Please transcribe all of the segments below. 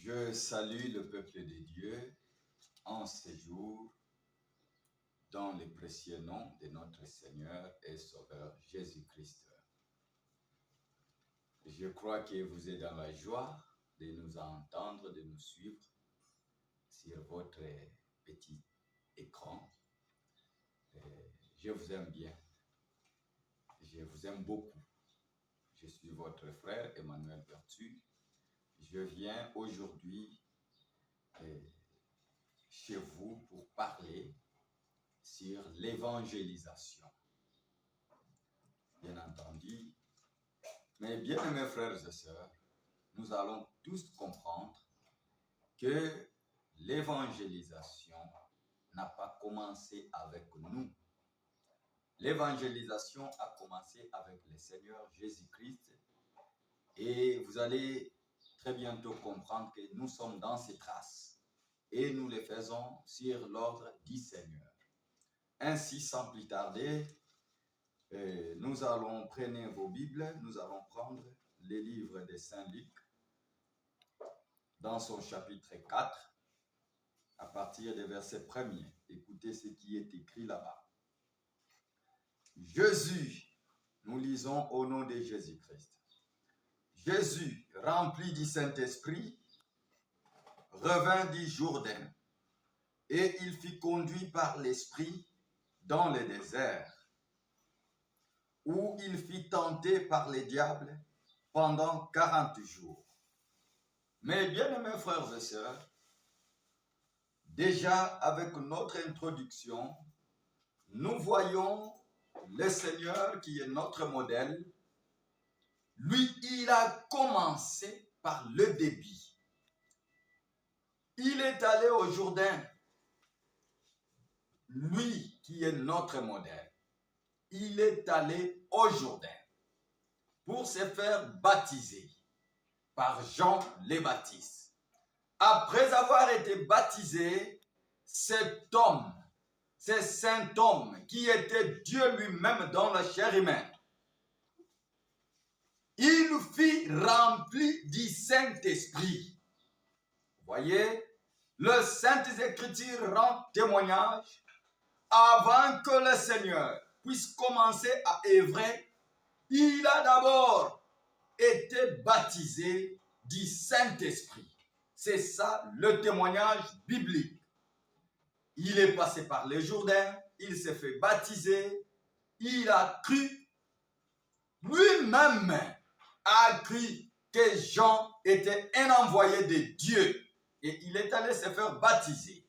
Je salue le peuple de Dieu en ce jour dans le précieux nom de notre Seigneur et Sauveur Jésus-Christ. Je crois que vous êtes dans la joie de nous entendre, de nous suivre sur votre petit écran. Je vous aime bien. Je vous aime beaucoup. Je suis votre frère Emmanuel Bertu. Je viens aujourd'hui chez vous pour parler sur l'évangélisation. Bien entendu, mes bien-aimés frères et sœurs, nous allons tous comprendre que l'évangélisation n'a pas commencé avec nous. L'évangélisation a commencé avec le Seigneur Jésus-Christ et vous allez très bientôt comprendre que nous sommes dans ses traces et nous les faisons sur l'ordre du Seigneur. Ainsi, sans plus tarder, nous allons prendre vos Bibles, nous allons prendre le livre de Saint Luc dans son chapitre 4 à partir du verset 1er. Écoutez ce qui est écrit là-bas. Jésus, nous lisons au nom de Jésus-Christ. Jésus, rempli du Saint-Esprit, revint du Jourdain et il fut conduit par l'Esprit dans le désert, où il fut tenté par les diables pendant 40 jours. Mes bien-aimés frères et sœurs, déjà avec notre introduction, nous voyons le Seigneur qui est notre modèle. Lui, il a commencé par le débit. Il est allé au Jourdain. Lui qui est notre modèle, il est allé au Jourdain pour se faire baptiser par Jean le Baptiste. Après avoir été baptisé, cet homme, ce saint homme qui était Dieu lui-même dans la chair humaine, il fut rempli du Saint-Esprit. Vous voyez, le Sainte Écriture rend témoignage avant que le Seigneur puisse commencer à œuvrer. Il a d'abord été baptisé du Saint-Esprit. C'est ça le témoignage biblique. Il est passé par le Jourdain, il s'est fait baptiser, il a cru, lui-même a cru que Jean était un envoyé de Dieu et il est allé se faire baptiser.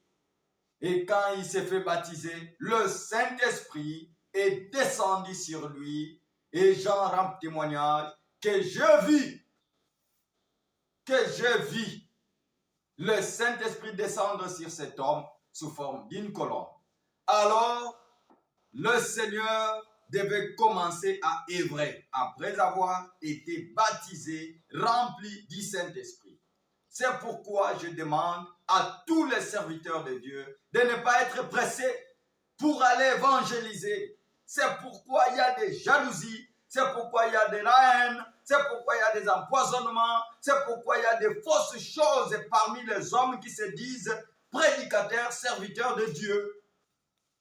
Et quand il s'est fait baptiser, le Saint-Esprit est descendu sur lui et Jean rend témoignage que je vis le Saint-Esprit descendre sur cet homme sous forme d'une colombe. Alors, le Seigneur devait commencer à œuvrer après avoir été baptisé, rempli du Saint-Esprit. C'est pourquoi je demande à tous les serviteurs de Dieu de ne pas être pressés pour aller évangéliser. C'est pourquoi il y a des jalousies, c'est pourquoi il y a de la haine, c'est pourquoi il y a des empoisonnements, c'est pourquoi il y a des fausses choses parmi les hommes qui se disent prédicateurs, serviteurs de Dieu.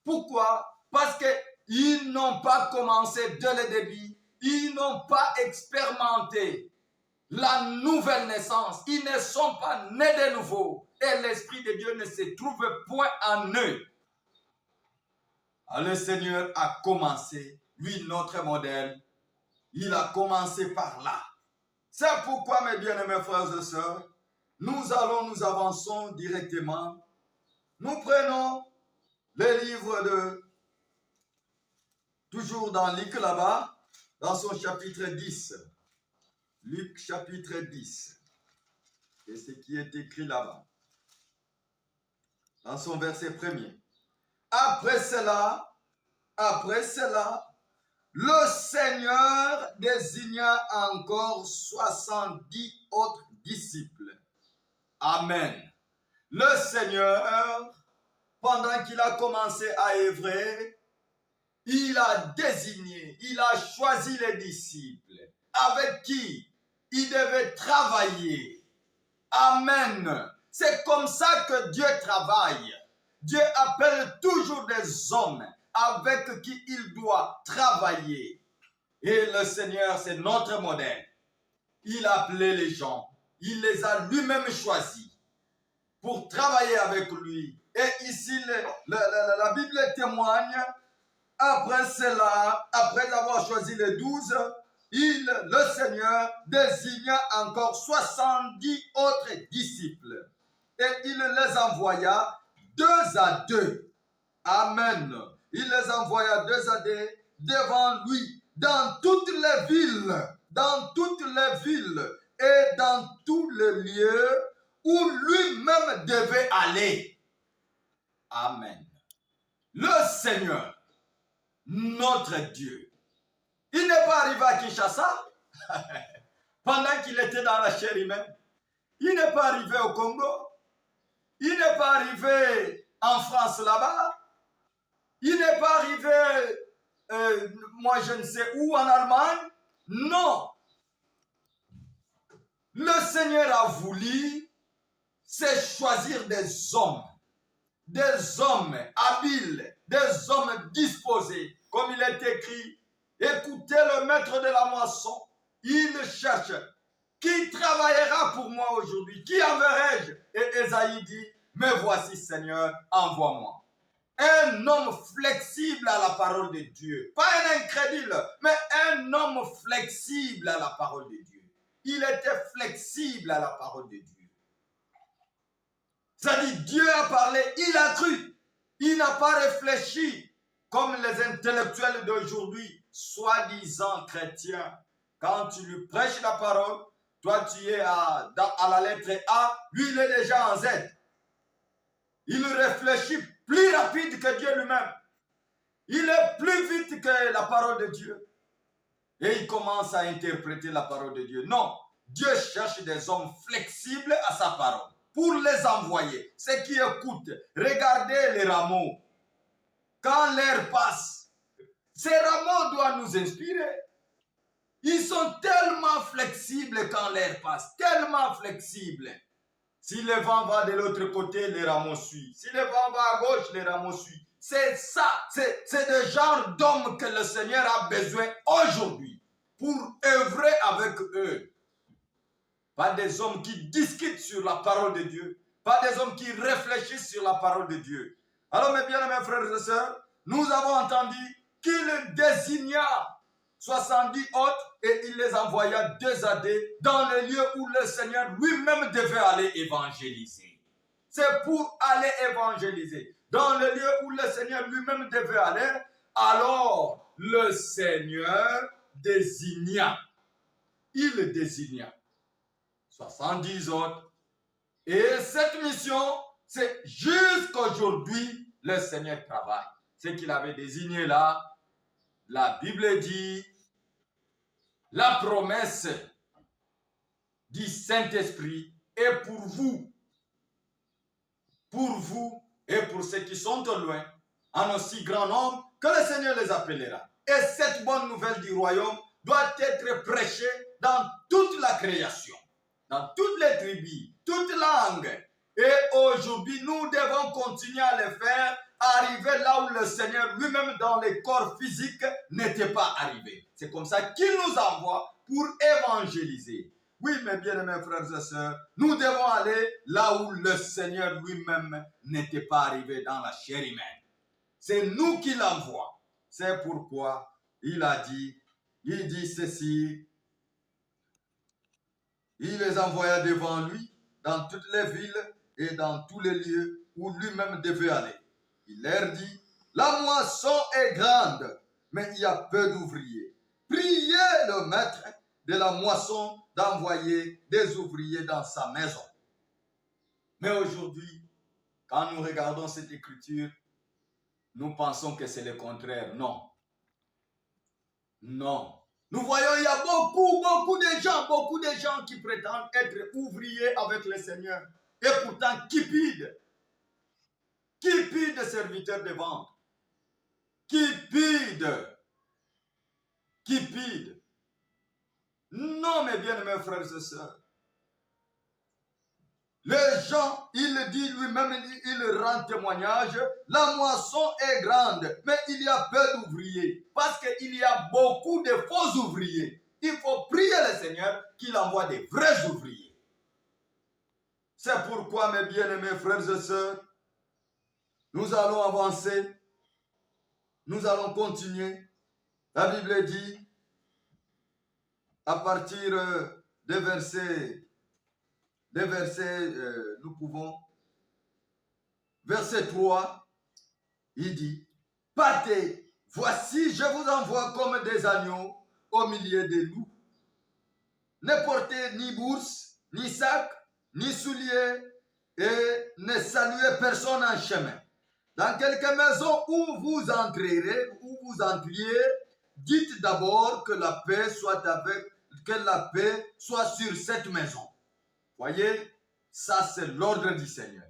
Pourquoi? Parce qu'ils n'ont pas commencé dès le début, ils n'ont pas expérimenté la nouvelle naissance. Ils ne sont pas nés de nouveau et l'Esprit de Dieu ne se trouve point en eux. Alors, le Seigneur a commencé, lui notre modèle, il a commencé par là. C'est pourquoi, mes bien-aimés frères et sœurs, nous avançons directement. Nous prenons le livre toujours dans Luc là-bas, dans son chapitre 10. Luc chapitre 10. Et ce qui est écrit là-bas. Dans son verset 1er. Après cela, le Seigneur désigna encore 70 autres disciples. Amen. Le Seigneur, pendant qu'il a commencé à œuvrer, il a désigné, il a choisi les disciples avec qui il devait travailler. Amen. C'est comme ça que Dieu travaille. Dieu appelle toujours des hommes avec qui il doit travailler. Et le Seigneur, c'est notre modèle. Il a appelé les gens. Il les a lui-même choisis pour travailler avec lui. Et ici, la Bible témoigne, après cela, après avoir choisi les 12, le Seigneur désigna encore 70 autres disciples. Et il les envoya 2 à 2. Amen. Il les envoya 2 à 2 devant lui dans toutes les villes, et dans tous les lieux où lui-même devait aller. Amen. Le Seigneur, notre Dieu, il n'est pas arrivé à Kinshasa pendant qu'il était dans la chair humaine. Il n'est pas arrivé au Congo. Il n'est pas arrivé en France là-bas. Il n'est pas arrivé, moi je ne sais où, en Allemagne. Non. Le Seigneur a voulu, c'est choisir des hommes habiles, des hommes disposés. Comme il est écrit, écoutez le maître de la moisson, il cherche. Qui travaillera pour moi aujourd'hui? Qui enverrai-je? Et Ésaïe dit, me voici Seigneur, envoie-moi. Un homme flexible à la parole de Dieu. Pas un incrédule, mais un homme flexible à la parole de Dieu. Il était flexible à la parole de Dieu. C'est-à-dire, Dieu a parlé, il a cru. Il n'a pas réfléchi comme les intellectuels d'aujourd'hui, soi-disant chrétiens. Quand tu lui prêches la parole, toi tu es à la lettre A, lui il est déjà en Z. Il réfléchit plus rapide que Dieu lui-même. Il est plus vite que la parole de Dieu. Et il commence à interpréter la parole de Dieu. Non, Dieu cherche des hommes flexibles à sa parole pour les envoyer. Ceux qui écoutent, regardez les rameaux. Quand l'air passe, ces rameaux doivent nous inspirer. Ils sont tellement flexibles quand l'air passe, tellement flexibles. Si le vent va de l'autre côté, les rameaux suivent. Si le vent va à gauche, les rameaux suivent. C'est ça, c'est le genre d'hommes que le Seigneur a besoin aujourd'hui pour œuvrer avec eux. Pas des hommes qui discutent sur la parole de Dieu, pas des hommes qui réfléchissent sur la parole de Dieu. Alors mes bien-aimés frères et sœurs, nous avons entendu qu'il désigna 70 autres et il les envoya 2 à 2 dans les lieux où le Seigneur lui-même devait aller évangéliser. C'est pour aller évangéliser. Dans les lieux où le Seigneur lui-même devait aller, alors le Seigneur désigna. Il désigna 70 autres. Et cette mission, c'est jusqu'aujourd'hui, le Seigneur travaille. Ce qu'il avait désigné là, la Bible dit, la promesse du Saint-Esprit est pour vous et pour ceux qui sont au loin, en aussi grand nombre que le Seigneur les appellera. Et cette bonne nouvelle du royaume doit être prêchée dans toute la création, dans toutes les tribus, toutes langues. Et aujourd'hui, nous devons continuer à le faire, arriver là où le Seigneur lui-même dans les corps physiques n'était pas arrivé. C'est comme ça qu'il nous envoie pour évangéliser. Oui, mes bien-aimés frères et sœurs, nous devons aller là où le Seigneur lui-même n'était pas arrivé dans la chair humaine. C'est nous qui l'envoie. C'est pourquoi il dit ceci, il les envoya devant lui dans toutes les villes et dans tous les lieux où lui-même devait aller. Il leur dit, la moisson est grande, mais il y a peu d'ouvriers. Priez le maître de la moisson d'envoyer des ouvriers dans sa maison. Mais aujourd'hui, quand nous regardons cette écriture, nous pensons que c'est le contraire. Non. Non. Nous voyons, il y a beaucoup de gens qui prétendent être ouvriers avec le Seigneur. Et pourtant, cupides serviteurs de vente. Cupides. Non, mes bien-aimés frères et sœurs. Les gens, il dit lui-même, il rend témoignage, la moisson est grande, mais il y a peu d'ouvriers, parce qu'il y a beaucoup de faux ouvriers. Il faut prier le Seigneur qu'il envoie des vrais ouvriers. C'est pourquoi, mes bien-aimés frères et sœurs, nous allons avancer, nous allons continuer. La Bible dit, à partir des versets, nous pouvons, verset 3, il dit, partez, voici, je vous envoie comme des agneaux au milieu des loups. Ne portez ni bourse, ni sac, ni souliers, et ne saluez personne en chemin. Dans quelque maison où vous entrerez, où vous entriez, dites d'abord que la paix soit sur cette maison. Voyez, ça c'est l'ordre du Seigneur.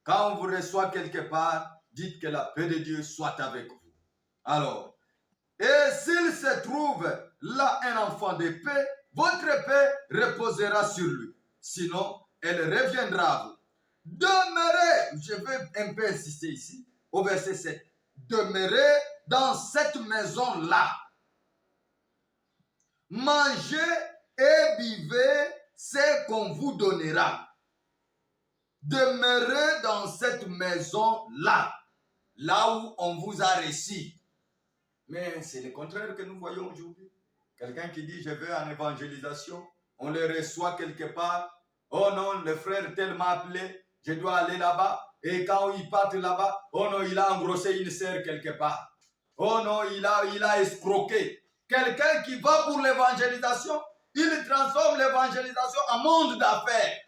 Quand on vous reçoit quelque part, dites que la paix de Dieu soit avec vous. Alors, et s'il se trouve là un enfant de paix, votre paix reposera sur lui. Sinon, elle reviendra à vous. Demeurez, je vais un peu insister ici, au verset 7. Demeurez dans cette maison-là. Mangez et buvez ce qu'on vous donnera. Demeurez dans cette maison-là, là où on vous a reçu. Mais c'est le contraire que nous voyons aujourd'hui. Quelqu'un qui dit, je vais en évangélisation, on le reçoit quelque part. Oh non, le frère tel m'a appelé, je dois aller là-bas. Et quand il part là-bas, oh non, il a engrossé une sœur quelque part. Oh non, il a escroqué. Quelqu'un qui va pour l'évangélisation, il transforme l'évangélisation en monde d'affaires.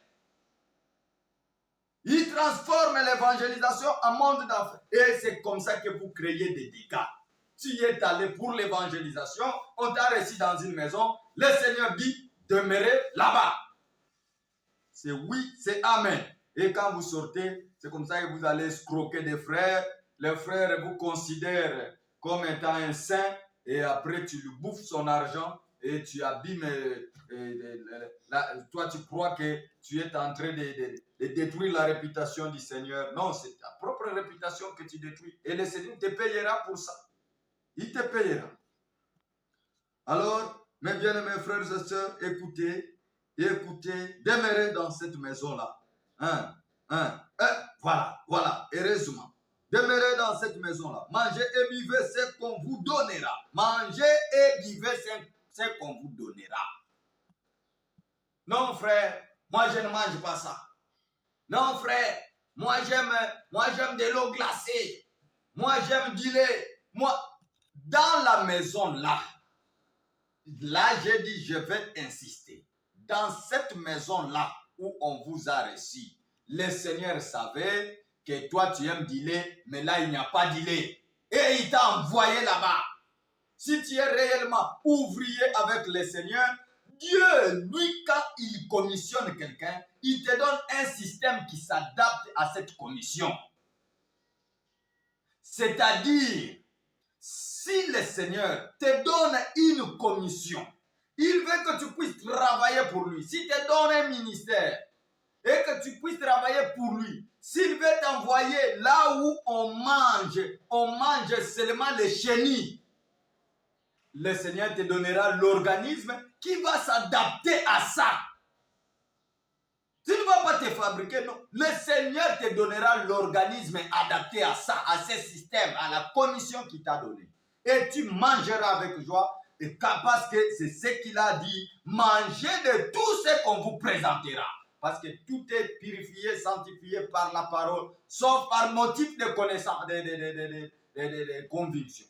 Il transforme l'évangélisation en monde d'affaires. Et c'est comme ça que vous créez des dégâts. Tu y es allé pour l'évangélisation, on t'a reçu dans une maison, le Seigneur dit, demeurez là-bas. C'est oui, c'est amen. Et quand vous sortez, c'est comme ça que vous allez escroquer des frères. Les frères vous considèrent comme étant un saint et après tu lui bouffes son argent et tu abîmes. Toi, tu crois que tu es en train de détruire la réputation du Seigneur. Non, c'est ta propre réputation que tu détruis. Et le Seigneur te payera pour ça. Il te payera. Alors, mes bien-aimés frères et sœurs, écoutez, demeurez dans cette maison-là. Voilà, heureusement. Demeurez dans cette maison-là. Mangez et buvez ce qu'on vous donnera. Mangez et buvez ce qu'on vous donnera. Non, frère, moi je ne mange pas ça. Non, frère, moi j'aime de l'eau glacée. Moi j'aime du lait. Moi, dans la maison là, j'ai dit, je vais insister. Dans cette maison-là où on vous a reçu, le Seigneur savait que toi tu aimes du lait, mais là il n'y a pas du lait. Et il t'a envoyé là-bas. Si tu es réellement ouvrier avec le Seigneur, Dieu, lui, quand il commissionne quelqu'un, il te donne un système qui s'adapte à cette commission. C'est-à-dire, si le Seigneur te donne une commission, il veut que tu puisses travailler pour lui. S'il te donne un ministère et que tu puisses travailler pour lui, s'il veut t'envoyer là où on mange seulement les chenilles, le Seigneur te donnera l'organisme qui va s'adapter à ça. Tu ne vas pas te fabriquer, non. Le Seigneur te donnera l'organisme adapté à ça, à ce système, à la commission qu'il t'a donnée. Et tu mangeras avec joie, et parce que c'est ce qu'il a dit, mangez de tout ce qu'on vous présentera. Parce que tout est purifié, sanctifié par la parole, sauf par motif de connaissance, de conviction.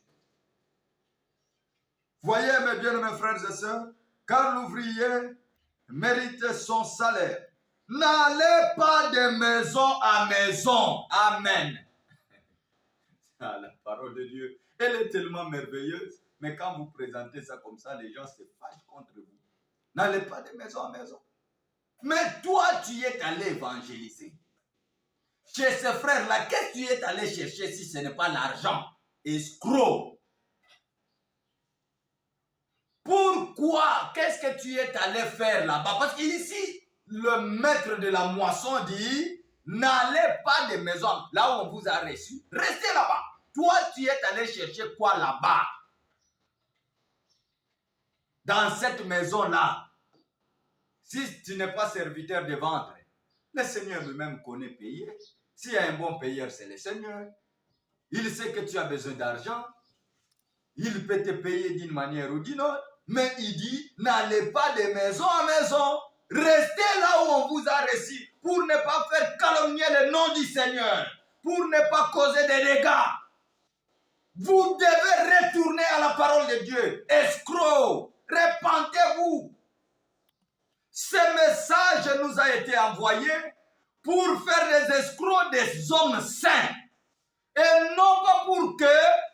Voyez, mes bien-aimés frères et sœurs, car l'ouvrier mérite son salaire. N'allez pas de maison à maison. Amen. La parole de Dieu, elle est tellement merveilleuse, mais quand vous présentez ça comme ça, les gens se fâchent contre vous. N'allez pas de maison à maison. Mais toi, tu es allé évangéliser. Chez ce frère-là, qu'est-ce que tu es allé chercher si ce n'est pas l'argent? Escroc. Pourquoi? Qu'est-ce que tu es allé faire là-bas? Parce qu'ici, le maître de la moisson dit, n'allez pas des maisons là où on vous a reçu, restez là-bas. Toi, tu es allé chercher quoi là-bas? Dans cette maison-là, si tu n'es pas serviteur de ventre, le Seigneur lui-même connaît payer. S'il y a un bon payeur, c'est le Seigneur. Il sait que tu as besoin d'argent. Il peut te payer d'une manière ou d'une autre. Mais il dit, n'allez pas de maison en maison. Restez là où on vous a reçu pour ne pas faire calomnier le nom du Seigneur, pour ne pas causer des dégâts. Vous devez retourner à la parole de Dieu. Escrocs, repentez-vous. Ce message nous a été envoyé pour faire des escrocs des hommes saints. Et non pas pour que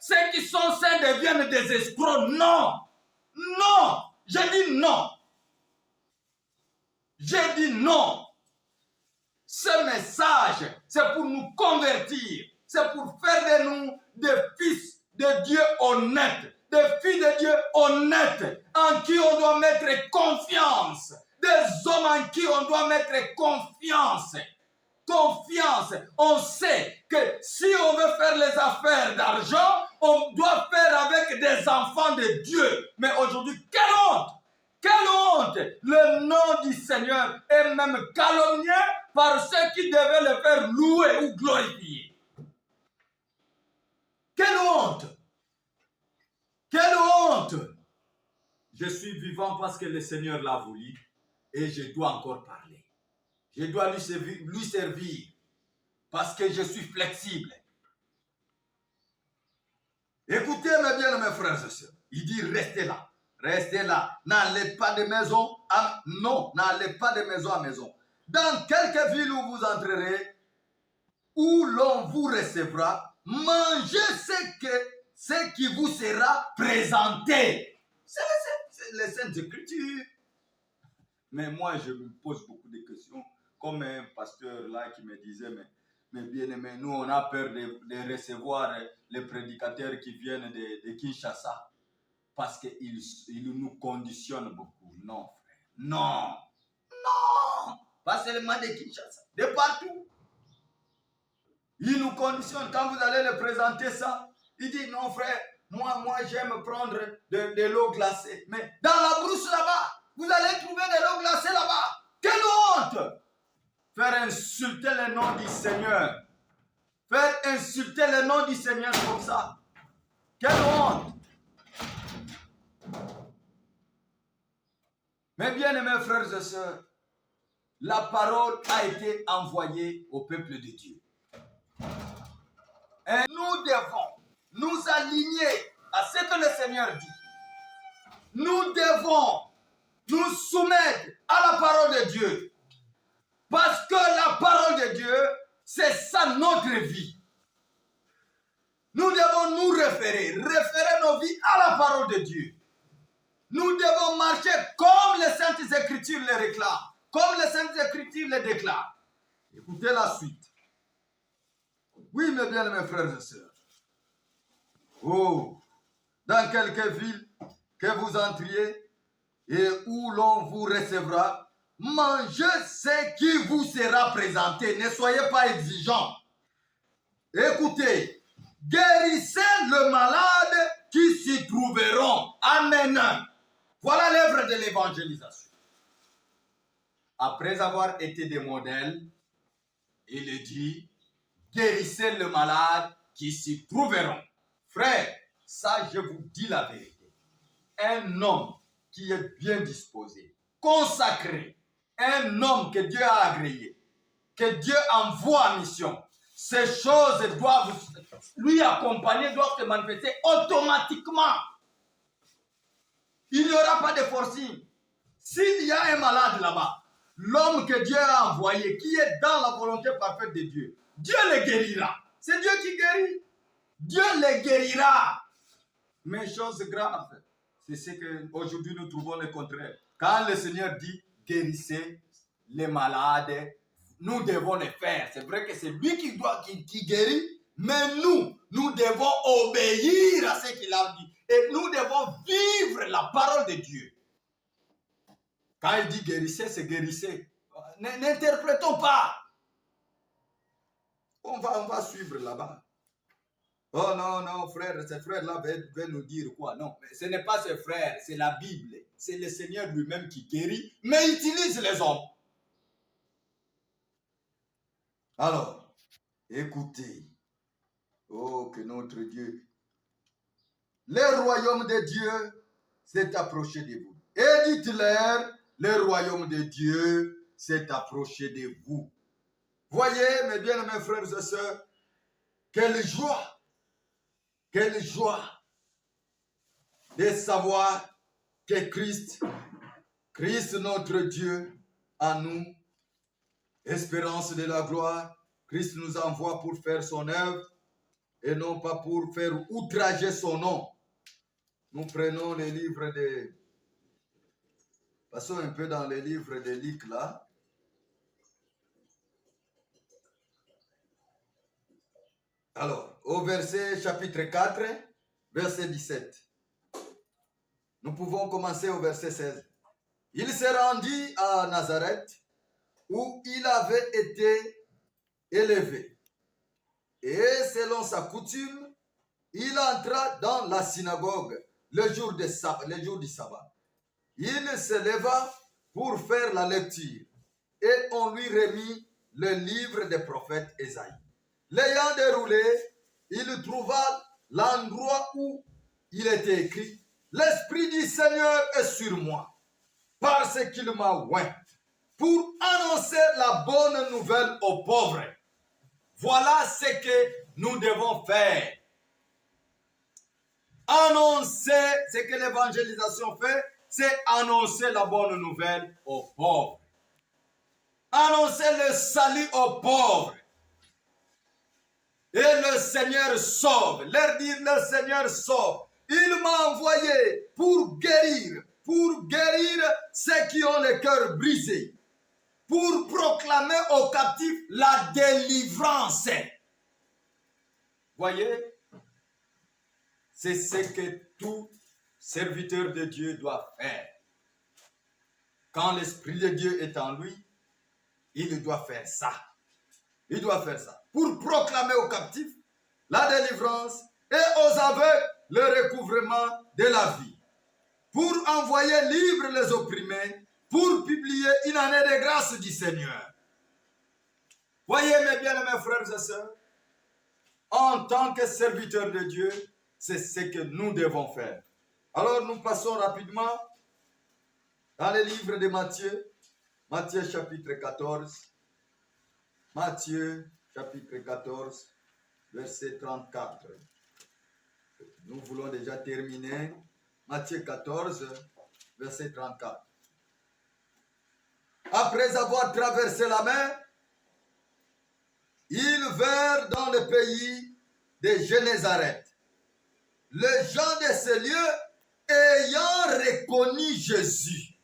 ceux qui sont saints deviennent des escrocs. Non. Non. J'ai dit non. J'ai dit non. Ce message, c'est pour nous convertir. C'est pour faire de nous des fils de Dieu honnêtes. Des filles de Dieu honnêtes en qui on doit mettre confiance. Des hommes en qui on doit mettre confiance. Confiance. On sait que si on veut faire les affaires d'argent, on doit faire avec des enfants de Dieu. Mais aujourd'hui, quelle honte! Quelle honte! Le nom du Seigneur est même calomnié par ceux qui devaient le faire louer ou glorifier. Quelle honte! Quelle honte! Je suis vivant parce que le Seigneur l'a voulu et je dois encore parler. Je dois lui servir parce que je suis flexible. Écoutez mes bien-aimés frères et sœurs. Il dit restez là. Restez là. N'allez pas de maison à non, n'allez pas de maison à maison. Dans quelque ville où vous entrerez, où l'on vous recevra, mangez ce qui vous sera présenté. C'est les Saintes Écritures. Mais moi, je me pose beaucoup de questions. Comme un pasteur là qui me disait, mais bien aimé, nous on a peur de recevoir les prédicateurs qui viennent de Kinshasa parce qu'ils nous conditionnent beaucoup. Non, frère. Non. Non. Pas seulement de Kinshasa. De partout. Ils nous conditionnent. Quand vous allez leur présenter ça, ils disent non, frère, moi j'aime prendre de l'eau glacée. Mais dans la brousse là-bas, vous allez trouver de l'eau glacée là-bas. Quelle honte! Faire insulter le nom du Seigneur. Faire insulter le nom du Seigneur comme ça. Quelle honte! Mais bien aimés frères et sœurs, la parole a été envoyée au peuple de Dieu. Et nous devons nous aligner à ce que le Seigneur dit. Nous devons nous soumettre à la parole de Dieu. Parce que la parole de Dieu, c'est ça notre vie. Nous devons nous référer nos vies à la parole de Dieu. Nous devons marcher comme les Saintes Écritures les réclament, comme les Saintes Écritures les déclarent. Écoutez la suite. Oui, mes bien-aimés frères et sœurs. Oh, dans quelque ville que vous entriez et où l'on vous recevra, mangez ce qui vous sera présenté. Ne soyez pas exigeants. Écoutez, guérissez le malade qui s'y trouveront. Amen. Voilà l'œuvre de l'évangélisation. Après avoir été des modèles, il dit, guérissez le malade qui s'y trouveront. Frère, ça je vous dis la vérité. Un homme qui est bien disposé, consacré, un homme que Dieu a agréé, que Dieu envoie en mission, ces choses doivent lui accompagner, doivent se manifester automatiquement. Il n'y aura pas de forcing. S'il y a un malade là-bas, l'homme que Dieu a envoyé, qui est dans la volonté parfaite de Dieu, Dieu le guérira. C'est Dieu qui guérit. Dieu le guérira. Mais chose grave, c'est ce qu'aujourd'hui nous trouvons le contraire. Quand le Seigneur dit guérissez les malades, nous devons le faire. C'est vrai que c'est lui qui guérit, mais nous devons obéir à ce qu'il a dit. Et nous devons vivre la parole de Dieu. Quand il dit guérissez, c'est guérissez. N'interprétons pas. On va suivre là-bas. Oh non, non, frère, ces frères-là veulent nous dire quoi? Non, mais ce n'est pas ces frères, c'est la Bible. C'est le Seigneur lui-même qui guérit, mais il utilise les hommes. Alors, écoutez. Oh, que notre Dieu. Le royaume de Dieu s'est approché de vous. Et dites-leur, le royaume de Dieu s'est approché de vous. Voyez, mes bien-aimés frères et sœurs, quelle joie de savoir que Christ notre Dieu, en nous, espérance de la gloire, Christ nous envoie pour faire son œuvre et non pas pour faire outrager son nom. Nous prenons les livres de... Passons un peu dans les livres de Luc là. Alors, au verset chapitre 4, verset 17. Nous pouvons commencer au verset 16. Il s'est rendu à Nazareth où il avait été élevé. Et selon sa coutume, il entra dans la synagogue le jour du sabbat. Il se leva pour faire la lecture et on lui remit le livre des prophètes Ésaïe. L'ayant déroulé, il trouva l'endroit où il était écrit « L'Esprit du Seigneur est sur moi, parce qu'il m'a oint pour annoncer la bonne nouvelle aux pauvres. » Voilà ce que nous devons faire. Annoncer, ce que l'évangélisation fait, c'est annoncer la bonne nouvelle aux pauvres. Annoncer le salut aux pauvres. Et le Seigneur sauve. Leur dire, le Seigneur sauve. Il m'a envoyé pour guérir ceux qui ont le cœur brisé, pour proclamer aux captifs la délivrance. Voyez, c'est ce que tout serviteur de Dieu doit faire. Quand l'Esprit de Dieu est en lui, il doit faire ça. Il doit faire ça. Pour proclamer aux captifs la délivrance et aux aveugles le recouvrement de la vie. Pour envoyer libres les opprimés, pour publier une année de grâce du Seigneur. Voyez mes bien-aimés frères et sœurs, en tant que serviteurs de Dieu, c'est ce que nous devons faire. Alors nous passons rapidement dans le livre de Matthieu, Matthieu chapitre 14. Matthieu chapitre 14, verset 34. Nous voulons déjà terminer. Matthieu 14, verset 34. Après avoir traversé la mer, ils vinrent dans le pays de Génézareth. Les gens de ce lieu ayant reconnu Jésus.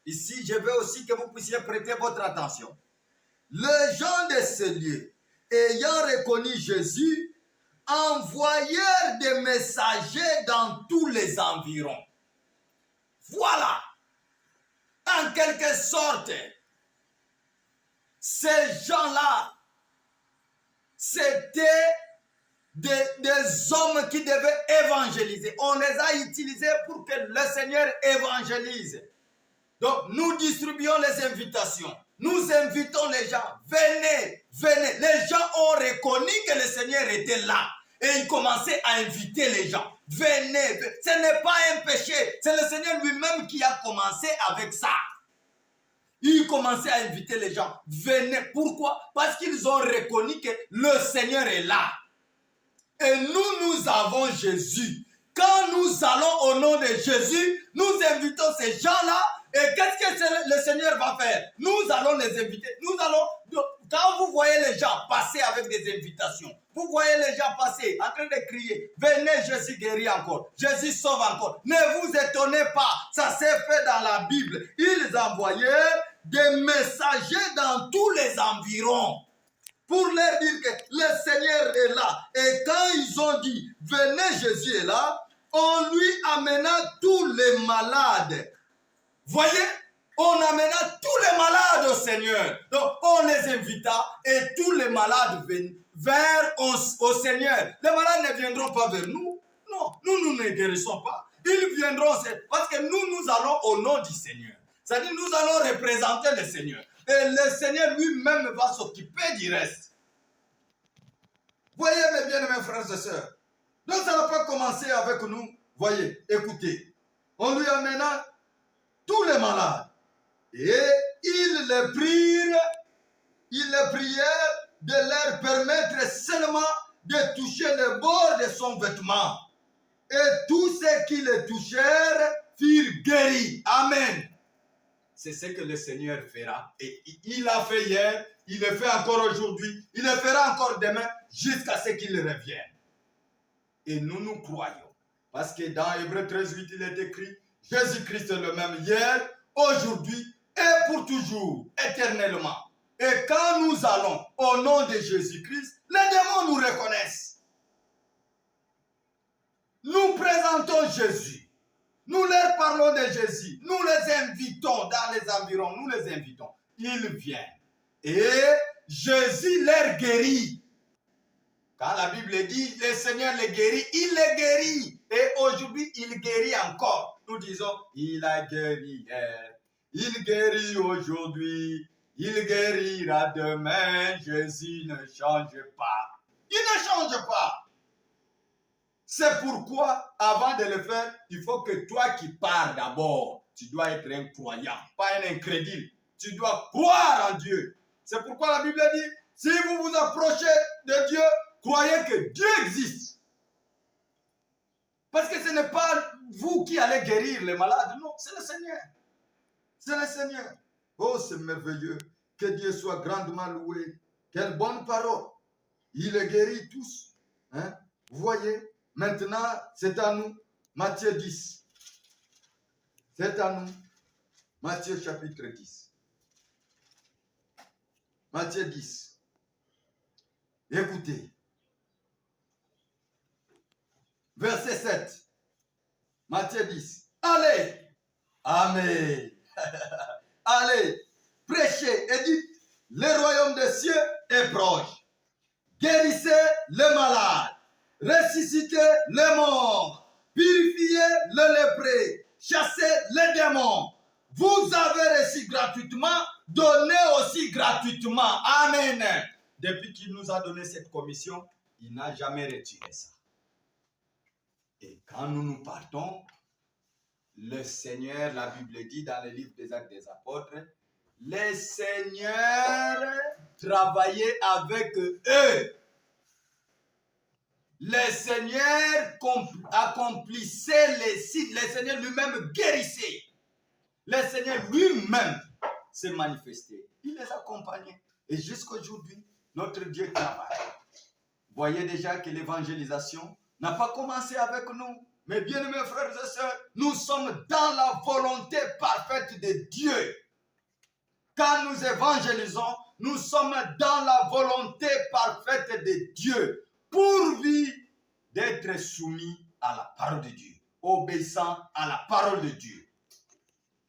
Ici, je veux aussi que vous puissiez prêter votre attention. Les gens de ce lieu ayant reconnu Jésus envoyèrent des messagers dans tous les environs. Voilà, en quelque sorte, ces gens-là, c'était des hommes qui devaient évangéliser. On les a utilisés pour que le Seigneur évangélise. Donc, nous distribuons les invitations. Nous invitons les gens. Venez, venez. Les gens ont reconnu que le Seigneur était là. Et ils commençaient à inviter les gens. Venez. Ce n'est pas un péché. C'est le Seigneur lui-même qui a commencé avec ça. Il commençait à inviter les gens. Venez. Pourquoi? Parce qu'ils ont reconnu que le Seigneur est là. Et nous avons Jésus. Quand nous allons au nom de Jésus, nous invitons ces gens-là. Et qu'est-ce que le Seigneur va faire? Nous allons les inviter. Quand vous voyez les gens passer avec des invitations, vous voyez les gens passer en train de crier, venez, Jésus guérit encore, Jésus sauve encore. Ne vous étonnez pas, ça s'est fait dans la Bible. Ils envoyaient des messagers dans tous les environs pour leur dire que le Seigneur est là. Et quand ils ont dit, venez, Jésus est là, on lui amena tous les malades. Voyez, on amena tous les malades au Seigneur. Donc, on les invita et tous les malades vinrent au Seigneur. Les malades ne viendront pas vers nous. Non, nous ne guérissons pas. Ils viendront parce que nous allons au nom du Seigneur. C'est-à-dire, nous allons représenter le Seigneur. Et le Seigneur lui-même va s'occuper du reste. Voyez, mes bien-aimés frères et sœurs. Donc, ça n'a pas commencé avec nous. Voyez, écoutez. On lui amena tous les malades. Et ils les prièrent de leur permettre seulement de toucher le bord de son vêtement. Et tous ceux qui le touchèrent furent guéris. Amen. C'est ce que le Seigneur fera. Et il l'a fait hier, il le fait encore aujourd'hui, il le fera encore demain, jusqu'à ce qu'il revienne. Et nous croyons. Parce que dans Hébreux 13:8, il est écrit, Jésus-Christ est le même hier, aujourd'hui et pour toujours, éternellement. Et quand nous allons au nom de Jésus-Christ, les démons nous reconnaissent. Nous présentons Jésus. Nous leur parlons de Jésus. Nous les invitons dans les environs. Nous les invitons. Ils viennent. Et Jésus les guérit. Quand la Bible dit, le Seigneur les guérit, il les guérit. Et aujourd'hui, il guérit encore. Nous disons, il a guéri hier. Il guérit aujourd'hui. Il guérira demain. Jésus ne change pas. Il ne change pas. C'est pourquoi, avant de le faire, il faut que toi qui pars d'abord, tu dois être un croyant, pas un incrédule. Tu dois croire en Dieu. C'est pourquoi la Bible dit, si vous vous approchez de Dieu, croyez que Dieu existe. Parce que ce n'est pas vous qui allez guérir les malades, non, c'est le Seigneur. C'est le Seigneur. Oh, c'est merveilleux. Que Dieu soit grandement loué. Quelle bonne parole. Il les guérit tous. Hein? Vous voyez? Maintenant, c'est à nous. Matthieu 10. C'est à nous. Matthieu chapitre 10. Matthieu 10. Écoutez. Verset 7. Matthieu 10. Allez. Amen. Allez. Prêchez et dites, le royaume des cieux est proche. Guérissez les malades. Ressuscitez les morts, purifiez le lépreux, chassez les démons. Vous avez reçu gratuitement, donnez aussi gratuitement. Amen. Depuis qu'il nous a donné cette commission, il n'a jamais retiré ça. Et quand nous partons, le Seigneur, la Bible dit dans le livre des Actes des Apôtres, le Seigneur travaillait avec eux. Le Seigneur accomplissait les signes. Le Seigneur lui-même guérissait. Le Seigneur lui-même s'est manifesté. Il les accompagnait. Et jusqu'aujourd'hui, notre Dieu travaille. Voyez déjà que l'évangélisation n'a pas commencé avec nous. Mais bien aimés frères et sœurs, nous sommes dans la volonté parfaite de Dieu. Quand nous évangélisons, nous sommes dans la volonté parfaite de Dieu. Pourvu d'être soumis à la parole de Dieu, obéissant à la parole de Dieu.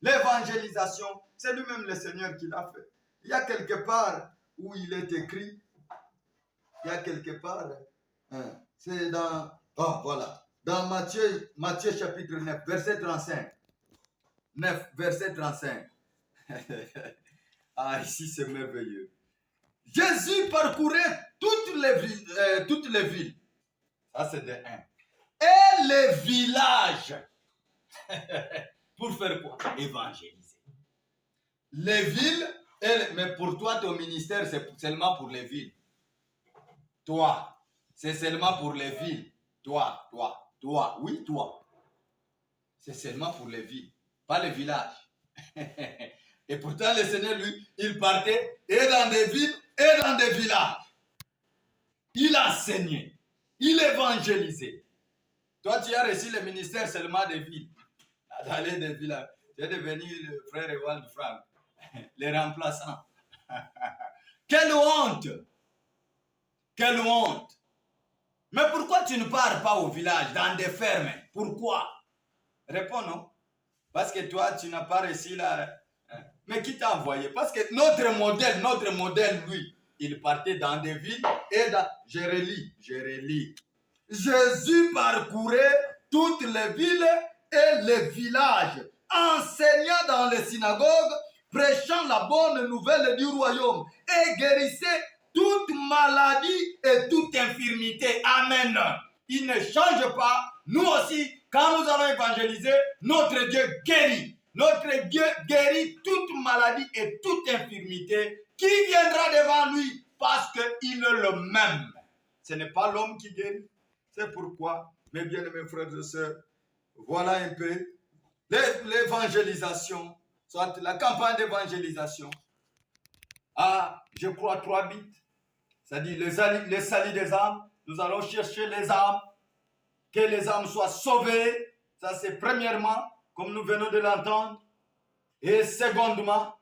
L'évangélisation, c'est lui-même le Seigneur qui l'a fait. Il y a quelque part où il est écrit, c'est dans, voilà, dans Matthieu chapitre 9, verset 35. 9, verset 35. Ah, ici c'est merveilleux. Jésus parcourait toutes les villes. Ça, c'est de 1. Et les villages. Pour faire quoi? Évangéliser. Les villes, mais pour toi, ton ministère, c'est seulement pour les villes. Toi, c'est seulement pour les villes. Toi, oui, toi. C'est seulement pour les villes, pas les villages. Et pourtant, le Seigneur, lui, il partait et dans des villes et dans des villages. Il enseignait, il évangélisait. Toi, tu as reçu le ministère seulement des villes, d'aller des villages. Tu es devenu le frère Ewald Frank, les remplaçants. Quelle honte! Quelle honte! Mais pourquoi tu ne pars pas au village, dans des fermes? Pourquoi? Réponds non. Parce que toi, tu n'as pas reçu Mais qui t'a envoyé? Parce que notre modèle, lui, il partait dans des villes et dans... Je relis. Jésus parcourait toutes les villes et les villages, enseignant dans les synagogues, prêchant la bonne nouvelle du royaume et guérissait toute maladie et toute infirmité. Amen. Il ne change pas. Nous aussi, quand nous allons évangéliser, notre Dieu guérit. Notre Dieu guérit toute maladie et toute infirmité. Qui viendra devant lui? Parce qu'il est le même. Ce n'est pas l'homme qui guérit. C'est pourquoi, mes bien-aimés frères et sœurs, voilà un peu l'évangélisation, soit la campagne d'évangélisation. Je crois 3 buts. C'est-à-dire les salis des âmes. Nous allons chercher les âmes, que les âmes soient sauvées. Ça, c'est premièrement, comme nous venons de l'entendre. Et secondement,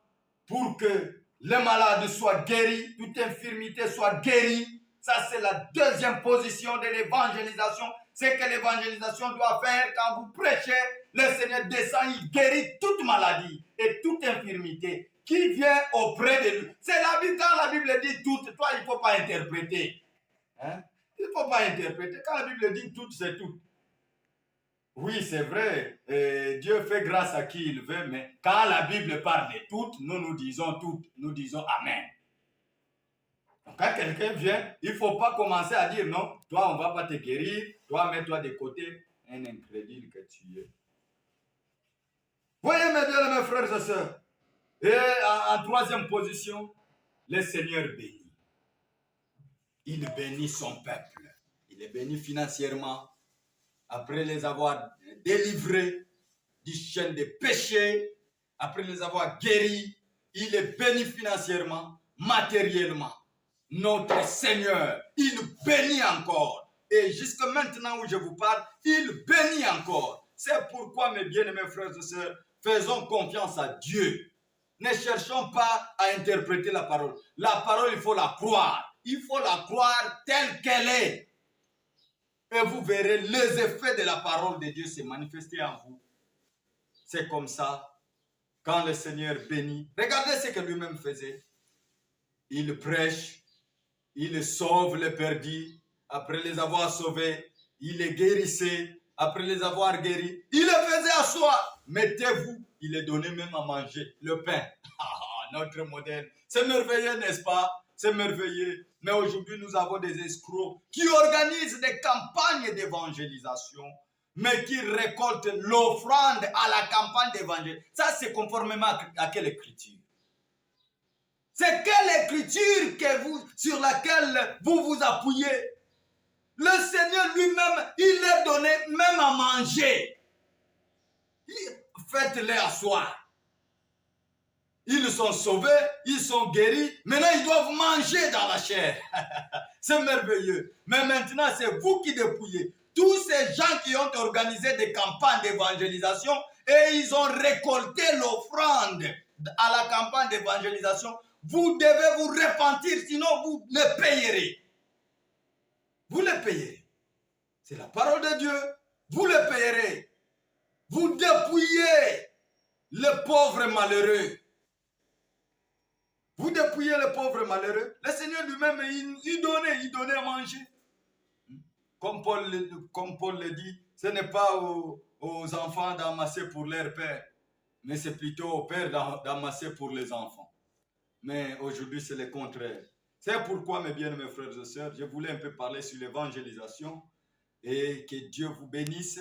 pour que les malades soient guéris, toute infirmité soit guérie. Ça, c'est la deuxième position de l'évangélisation. C'est que l'évangélisation doit faire quand vous prêchez, le Seigneur descend, il guérit toute maladie et toute infirmité qui vient auprès de lui. C'est la Bible, quand la Bible dit toute, toi, il ne faut pas interpréter. Hein? Il ne faut pas interpréter. Quand la Bible dit toute, c'est tout. Oui, c'est vrai, Dieu fait grâce à qui il veut, mais quand la Bible parle de toutes, nous disons toutes, nous disons Amen. Donc quand quelqu'un vient, il ne faut pas commencer à dire non, toi on ne va pas te guérir, toi mets-toi de côté, un incrédule que tu es. Voyez mes bien mes frères et sœurs, et en troisième position, le Seigneur bénit. Il bénit son peuple, il est béni financièrement, après les avoir délivrés du chêne des péchés, après les avoir guéris, il est béni financièrement, matériellement. Notre Seigneur, il bénit encore. Et jusque maintenant où je vous parle, il bénit encore. C'est pourquoi, mes bien-aimés frères et sœurs, faisons confiance à Dieu. Ne cherchons pas à interpréter la parole. La parole, il faut la croire. Il faut la croire telle qu'elle est. Et vous verrez les effets de la parole de Dieu se manifester en vous. C'est comme ça, quand le Seigneur bénit. Regardez ce que lui-même faisait. Il prêche, il sauve les perdus. Après les avoir sauvés, il les guérissait. Après les avoir guéris, il les faisait asseoir. Mettez-vous, il les donnait même à manger le pain. Notre modèle. C'est merveilleux, n'est-ce pas? C'est merveilleux. Mais aujourd'hui, nous avons des escrocs qui organisent des campagnes d'évangélisation, mais qui récoltent l'offrande à la campagne d'évangélisation. Ça, c'est conformément à quelle écriture? C'est quelle écriture sur laquelle vous vous appuyez? Le Seigneur lui-même, il leur donnait même à manger. Faites-les asseoir. Ils sont sauvés, ils sont guéris. Maintenant, ils doivent manger dans la chair. C'est merveilleux. Mais maintenant, c'est vous qui dépouillez. Tous ces gens qui ont organisé des campagnes d'évangélisation et ils ont récolté l'offrande à la campagne d'évangélisation, vous devez vous repentir, sinon vous le payerez. Vous le payerez. C'est la parole de Dieu. Vous le payerez. Vous dépouillez le pauvre malheureux. Vous dépouillez le pauvre malheureux. Le Seigneur lui-même, il donnait à manger. Comme Paul le dit, ce n'est pas aux enfants d'amasser pour leur père, mais c'est plutôt aux pères d'amasser pour les enfants. Mais aujourd'hui, c'est le contraire. C'est pourquoi, mes bien-aimés frères et sœurs, je voulais un peu parler sur l'évangélisation et que Dieu vous bénisse.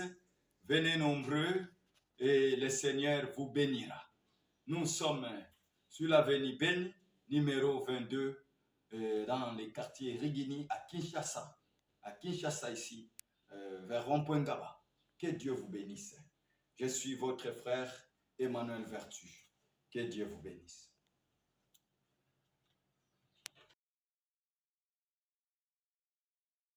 Venez nombreux et le Seigneur vous bénira. Nous sommes sur l'avenue Beni, numéro 22, dans les quartiers Rigini à Kinshasa. À Kinshasa ici, vers Rond-Point Gaba. Que Dieu vous bénisse. Je suis votre frère Emmanuel Vertu. Que Dieu vous bénisse.